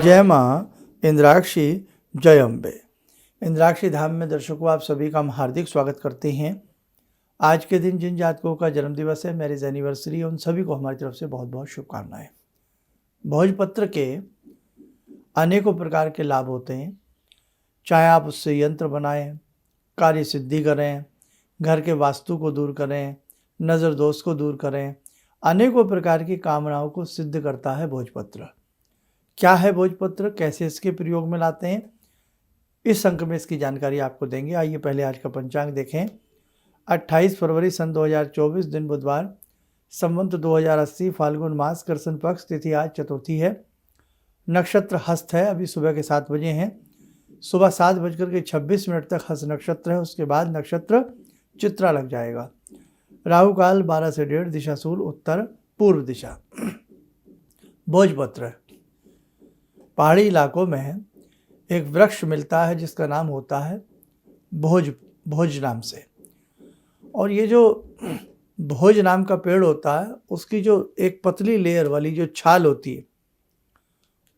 जय माँ इंद्राक्षी, जय अम्बे। इंद्राक्षी धाम में दर्शकों आप सभी का हम हार्दिक स्वागत करते हैं। आज के दिन जिन जातकों का जन्मदिवस है, मैरिज एनिवर्सरी, उन सभी को हमारी तरफ से बहुत बहुत शुभकामनाएं। भोजपत्र के अनेकों प्रकार के लाभ होते हैं। चाहे आप उससे यंत्र बनाएं, कार्य सिद्धि करें, घर के वास्तु को दूर करें, नज़र दोष को दूर करें, अनेकों प्रकार की कामनाओं को सिद्ध करता है भोजपत्र। क्या है भोजपत्र, कैसे इसके प्रयोग में लाते हैं, इस अंक में इसकी जानकारी आपको देंगे। आइए पहले आज का पंचांग देखें। 28 फरवरी सन 2024 दिन बुधवार, संवत 2080, फाल्गुन मास, कृष्ण पक्ष, तिथि आज चतुर्थी है, नक्षत्र हस्त है। अभी सुबह के 7 बजे हैं। सुबह 7:26 तक हस्त नक्षत्र है, उसके बाद नक्षत्र चित्रा लग जाएगा। राहु काल 12 से 1:30, दिशा सूल उत्तर पूर्व दिशा। भोजपत्र पहाड़ी इलाकों में एक वृक्ष मिलता है जिसका नाम होता है भोज नाम से। और ये जो भोज नाम का पेड़ होता है, उसकी जो एक पतली लेयर वाली जो छाल होती है,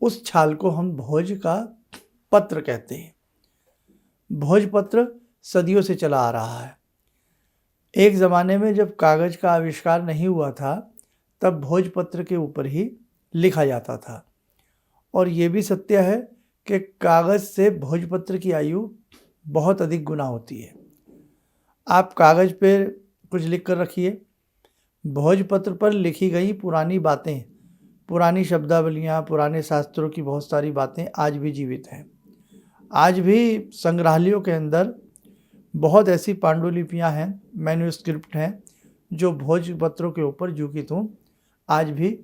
उस छाल को हम भोज का पत्र कहते हैं। भोजपत्र सदियों से चला आ रहा है। एक ज़माने में जब कागज़ का आविष्कार नहीं हुआ था, तब भोजपत्र के ऊपर ही लिखा जाता था। और ये भी सत्य है कि कागज़ से भोजपत्र की आयु बहुत अधिक गुना होती है। आप कागज़ पे कुछ लिख कर रखिए, भोजपत्र पर लिखी गई पुरानी बातें, पुरानी शब्दावलियाँ, पुराने शास्त्रों की बहुत सारी बातें आज भी जीवित हैं। आज भी संग्रहालयों के अंदर बहुत ऐसी पांडुलिपियाँ हैं, मैन्युस्क्रिप्ट हैं, जो भोजपत्रों के ऊपर जुकित हों, आज भी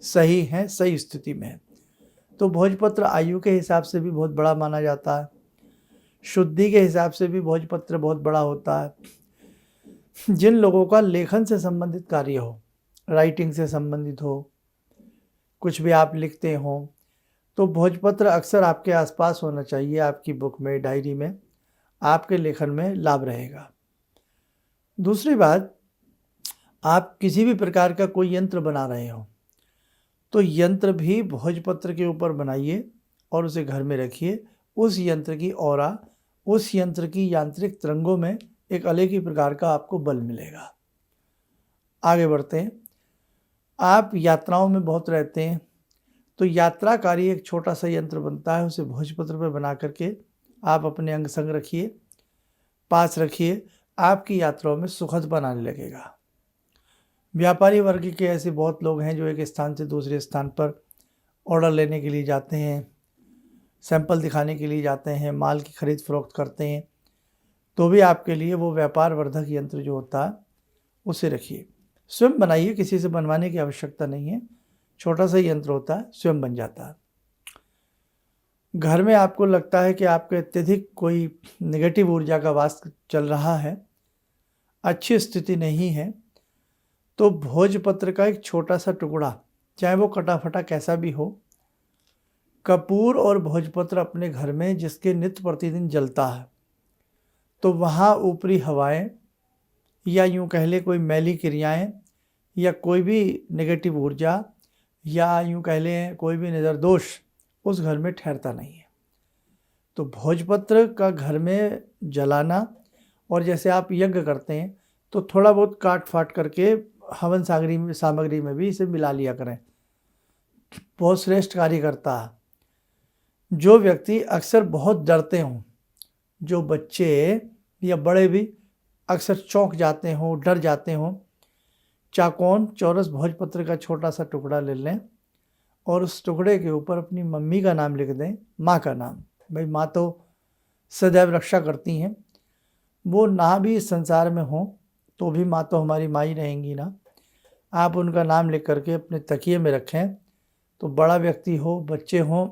सही हैं, सही स्थिति में है। तो भोजपत्र आयु के हिसाब से भी बहुत बड़ा माना जाता है। शुद्धि के हिसाब से भी भोजपत्र बहुत बड़ा होता है। जिन लोगों का लेखन से संबंधित कार्य हो, राइटिंग से संबंधित हो, कुछ भी आप लिखते हो, तो भोजपत्र अक्सर आपके आसपास होना चाहिए। आपकी बुक में, डायरी में, आपके लेखन में लाभ रहेगा। दूसरी बात, आप किसी भी प्रकार का कोई यंत्र बना रहे हो, तो यंत्र भी भोजपत्र के ऊपर बनाइए और उसे घर में रखिए। उस यंत्र की ऑरा, उस यंत्र की यांत्रिक तरंगों में एक अलग ही प्रकार का आपको बल मिलेगा। आगे बढ़ते हैं। आप यात्राओं में बहुत रहते हैं, तो यात्राकारी एक छोटा सा यंत्र बनता है, उसे भोजपत्र पर बना करके आप अपने अंग संग रखिए, पास रखिए, आपकी यात्राओं में सुखद बनाने लगेगा। व्यापारी वर्ग के ऐसे बहुत लोग हैं जो एक स्थान से दूसरे स्थान पर ऑर्डर लेने के लिए जाते हैं, सैंपल दिखाने के लिए जाते हैं, माल की खरीद फरोख्त करते हैं, तो भी आपके लिए वो व्यापार वर्धक यंत्र जो होता है उसे रखिए। स्वयं बनाइए, किसी से बनवाने की आवश्यकता नहीं है। छोटा सा यंत्र होता है, स्वयं बन जाता है। घर में आपको लगता है कि आपके अत्यधिक कोई नेगेटिव ऊर्जा का वास चल रहा है, अच्छी स्थिति नहीं है, तो भोजपत्र का एक छोटा सा टुकड़ा, चाहे वो कटा फटा कैसा भी हो, कपूर और भोजपत्र अपने घर में जिसके नित्य प्रतिदिन जलता है, तो वहाँ ऊपरी हवाएं, या यूँ कह ले कोई मैली क्रियाएं, या कोई भी नेगेटिव ऊर्जा, या यूँ कह लें कोई भी नज़र दोष उस घर में ठहरता नहीं है। तो भोजपत्र का घर में जलाना, और जैसे आप यज्ञ करते हैं तो थोड़ा बहुत काट फाट करके हवन सामग्री में भी इसे मिला लिया करें, बहुत श्रेष्ठ कार्य करता है। जो व्यक्ति अक्सर बहुत डरते हों, जो बच्चे या बड़े भी अक्सर चौंक जाते हों, डर जाते हों, चाकोन चौरस भोजपत्र का छोटा सा टुकड़ा ले लें और उस टुकड़े के ऊपर अपनी मम्मी का नाम लिख दें, माँ का नाम। भाई माँ तो सदैव रक्षा करती हैं, वो ना भी इस संसार में हों तो भी माँ तो हमारी माँ ही रहेंगी ना। आप उनका नाम लिख करके अपने तकिए में रखें, तो बड़ा व्यक्ति हो, बच्चे हों,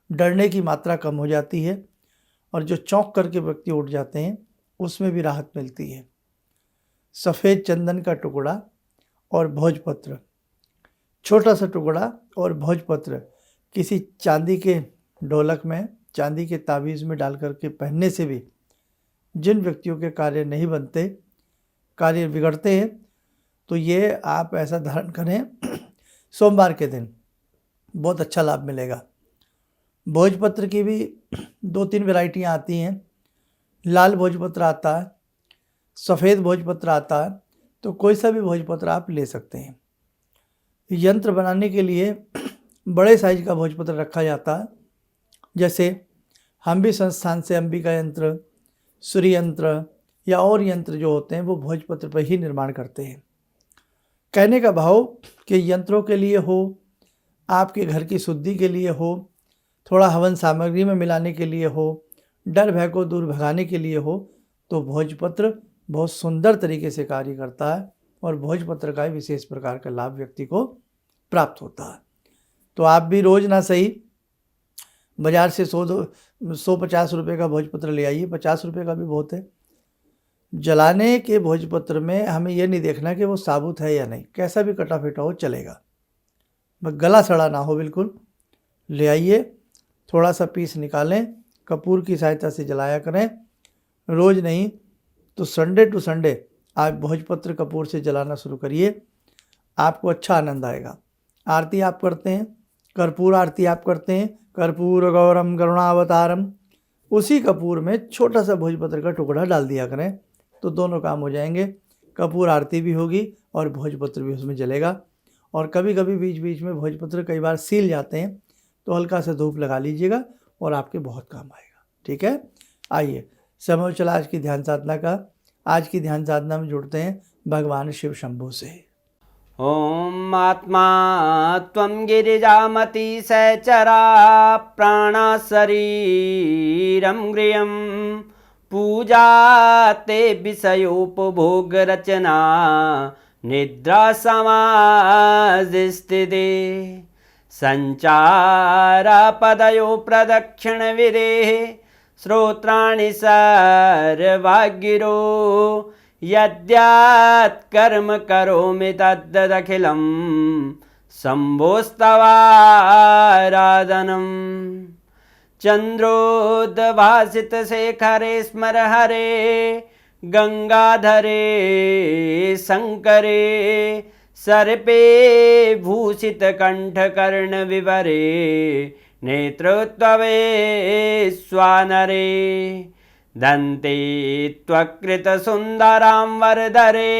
डरने की मात्रा कम हो जाती है, और जो चौंक करके व्यक्ति उठ जाते हैं उसमें भी राहत मिलती है। सफ़ेद चंदन का टुकड़ा और भोजपत्र, छोटा सा टुकड़ा और भोजपत्र किसी चांदी के ढोलक में, चांदी के ताबीज़ में डाल करके पहनने से भी जिन व्यक्तियों के कार्य नहीं बनते, कार्य बिगड़ते हैं, तो ये आप ऐसा धारण करें। सोमवार के दिन बहुत अच्छा लाभ मिलेगा। भोजपत्र की भी 2-3 वैरायटियाँ आती हैं। लाल भोजपत्र आता है, सफ़ेद भोजपत्र आता है, तो कोई सा भी भोजपत्र आप ले सकते हैं। यंत्र बनाने के लिए बड़े साइज का भोजपत्र रखा जाता है। जैसे हम भी संस्थान से अंबिका यंत्र, सूर्य यंत्र या और यंत्र जो होते हैं वो भोजपत्र पर ही निर्माण करते हैं। कहने का भाव कि यंत्रों के लिए हो, आपके घर की शुद्धि के लिए हो, थोड़ा हवन सामग्री में मिलाने के लिए हो, डर भय को दूर भगाने के लिए हो, तो भोजपत्र बहुत सुंदर तरीके से कार्य करता है और भोजपत्र का विशेष प्रकार का लाभ व्यक्ति को प्राप्त होता है। तो आप भी रोज़ ना सही बाज़ार से 150 रुपये का भोजपत्र ले आइए, 50 रुपये का भी बहुत है। जलाने के भोजपत्र में हमें यह नहीं देखना कि वो साबुत है या नहीं, कैसा भी कटा फिटा हो चलेगा, बस गला सड़ा ना हो बिल्कुल। ले आइए, थोड़ा सा पीस निकालें, कपूर की सहायता से जलाया करें। रोज़ नहीं तो संडे टू संडे आप भोजपत्र कपूर से जलाना शुरू करिए, आपको अच्छा आनंद आएगा। आरती आप करते हैं, कर्पूर आरती आप करते हैं, कर्पूर गौरम करुणावतारम, उसी कपूर में छोटा सा भोजपत्र का टुकड़ा डाल दिया करें, तो दोनों काम हो जाएंगे। कपूर आरती भी होगी और भोजपत्र भी उसमें जलेगा। और कभी कभी बीच बीच में भोजपत्र कई बार सील जाते हैं, तो हल्का सा धूप लगा लीजिएगा और आपके बहुत काम आएगा। ठीक है, आइए समय हो चला आज की ध्यान साधना का। आज की ध्यान साधना में जुड़ते हैं भगवान शिव शंभू से। ॐ आत्मा त्वं गिरिजामति सहचरा प्राणा शरीरं गृहं पूजा ते विषयोपभोगरचना निद्रा समाधिस्थिते संचारपदयो प्रदक्षिणविधेः श्रोत्राणि सर्वागिरो यद्यात् कर्म करोमि तद्दखिलं शम्भोस्तवाराधनम् चन्द्रोद्भासितशेखरे स्मर हरे गंगाधरे शङ्करे सर्पे भूषितकण्ठकर्णविवरे नेत्रोत्तवे स्वानरे दन्ते त्वकृतसुन्दरां वरदरे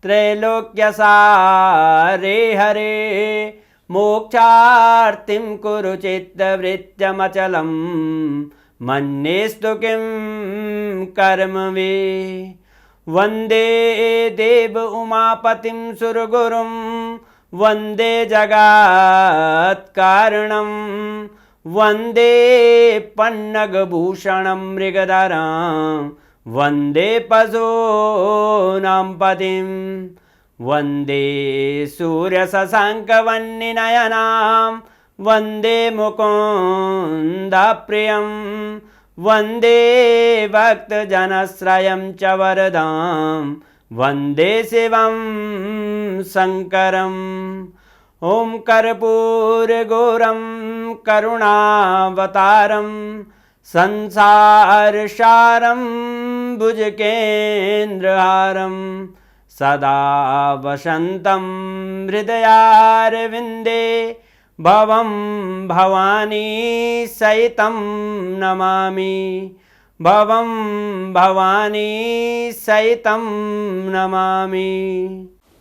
त्रैलोक्यसारे हरे मोक्षार्तिं कुरु चित्तवृत्त्यमचलं मन्येस्तु किं कर्म वे वन्दे देव उमापतिं सुरगुरुं वन्दे जगत्कारणं वन्दे पन्नगभूषणं मृगधरं वन्दे पशूनां पतिं वन्दे सूर्यशशाङ्कवह्निनयनां वन्दे मुकुन्दप्रियं वन्दे भक्तजनश्रयं च वरदां वन्दे शिवं शङ्करम् ॐ कर्पूरगौरं करुणावतारं संसारसारं भुजगेन्द्रहारं सदा वसन्तं हृदयारविन्दे भवं भवानी सहितं नमामि भवं भवानी सहितं नमामि।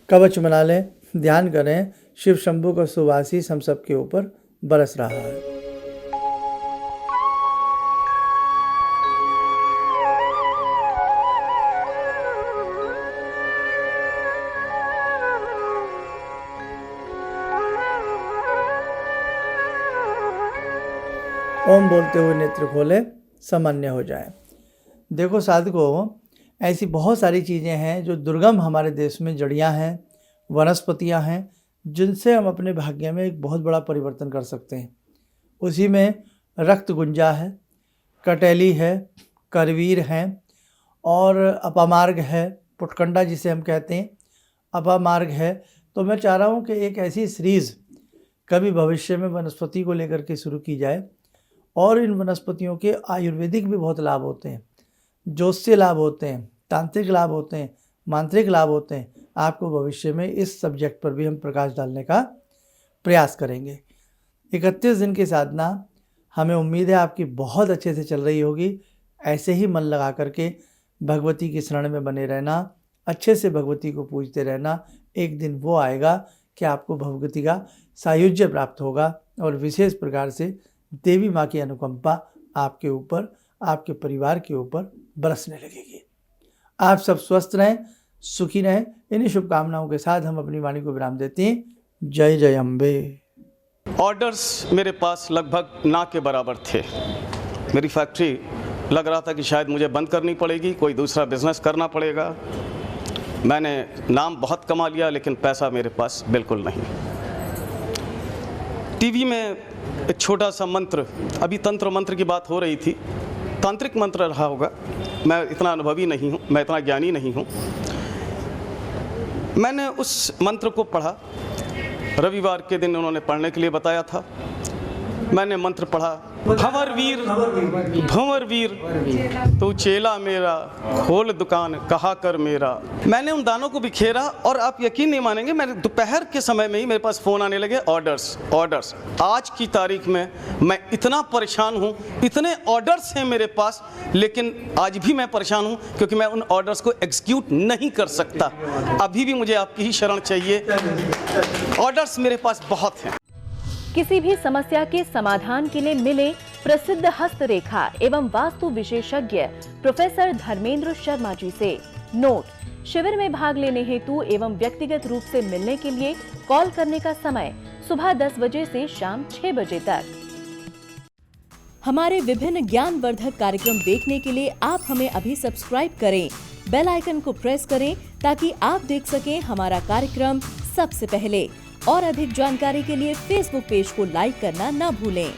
कवच बना लें, ध्यान करें, शिव शंभू का सुवासिस हम सबके ऊपर बरस रहा है। ओम बोलते हुए नेत्र खोले, सामान्य हो जाए। देखो साधकों, ऐसी बहुत सारी चीज़ें हैं जो दुर्गम हमारे देश में जड़ियाँ हैं, वनस्पतियाँ हैं, जिनसे हम अपने भाग्य में एक बहुत बड़ा परिवर्तन कर सकते हैं। उसी में रक्त गुंजा है, कटेली है, करवीर हैं और अपामार्ग है, पुटकंडा जिसे हम कहते हैं, अपामार्ग है। तो मैं चाह रहा हूँ कि एक ऐसी सीरीज़ कभी भविष्य में वनस्पति को लेकर के शुरू की जाए। और इन वनस्पतियों के आयुर्वेदिक भी बहुत लाभ होते हैं, ज्योतिषीय लाभ होते हैं, तांत्रिक लाभ होते हैं, मांत्रिक लाभ होते हैं। आपको भविष्य में इस सब्जेक्ट पर भी हम प्रकाश डालने का प्रयास करेंगे। 31 दिन की साधना हमें उम्मीद है आपकी बहुत अच्छे से चल रही होगी। ऐसे ही मन लगा करके भगवती की शरण में बने रहना, अच्छे से भगवती को पूजते रहना। एक दिन वो आएगा कि आपको भगवती का सायुज्य प्राप्त होगा और विशेष प्रकार से देवी माँ की अनुकंपा आपके ऊपर, आपके परिवार के ऊपर बरसने लगेगी। आप सब स्वस्थ रहें, सुखी रहें। इन्हीं शुभकामनाओं के साथ हम अपनी वाणी को विराम देते हैं। जय जय अम्बे। ऑर्डर्स मेरे पास लगभग ना के बराबर थे। मेरी फैक्ट्री लग रहा था कि शायद मुझे बंद करनी पड़ेगी, कोई दूसरा बिजनेस करना पड़ेगा। मैंने नाम बहुत कमा लिया लेकिन पैसा मेरे पास बिल्कुल नहीं। टीवी में एक छोटा सा मंत्र, अभी तंत्र मंत्र की बात हो रही थी, तांत्रिक मंत्र रहा होगा, मैं इतना अनुभवी नहीं हूँ, मैं इतना ज्ञानी नहीं हूँ। मैंने उस मंत्र को पढ़ा, रविवार के दिन उन्होंने पढ़ने के लिए बताया था। मैंने मंत्र पढ़ा, भंवर वीर तू चेला मेरा, खोल दुकान कहा कर मेरा। मैंने उन दानों को बिखेरा और आप यकीन नहीं मानेंगे, मैंने दोपहर के समय में ही मेरे पास फ़ोन आने लगे, ऑर्डर्स। आज की तारीख में मैं इतना परेशान हूँ, इतने ऑर्डर्स हैं मेरे पास, लेकिन आज भी मैं परेशान हूँ क्योंकि मैं उन ऑर्डर्स को एग्जीक्यूट नहीं कर सकता। अभी भी मुझे आपकी ही शरण चाहिए। ऑर्डर्स मेरे पास बहुत हैं। किसी भी समस्या के समाधान के लिए मिले प्रसिद्ध हस्तरेखा एवं वास्तु विशेषज्ञ प्रोफेसर धर्मेंद्र शर्मा जी से। नोट: शिविर में भाग लेने हेतु एवं व्यक्तिगत रूप से मिलने के लिए कॉल करने का समय सुबह 10 बजे से शाम 6 बजे तक। हमारे विभिन्न ज्ञानवर्धक कार्यक्रम देखने के लिए आप हमें अभी सब्सक्राइब करें, बेल आइकन को प्रेस करें ताकि आप देख सकें हमारा कार्यक्रम सबसे पहले। और अधिक जानकारी के लिए फेसबुक पेज को लाइक करना न भूलें।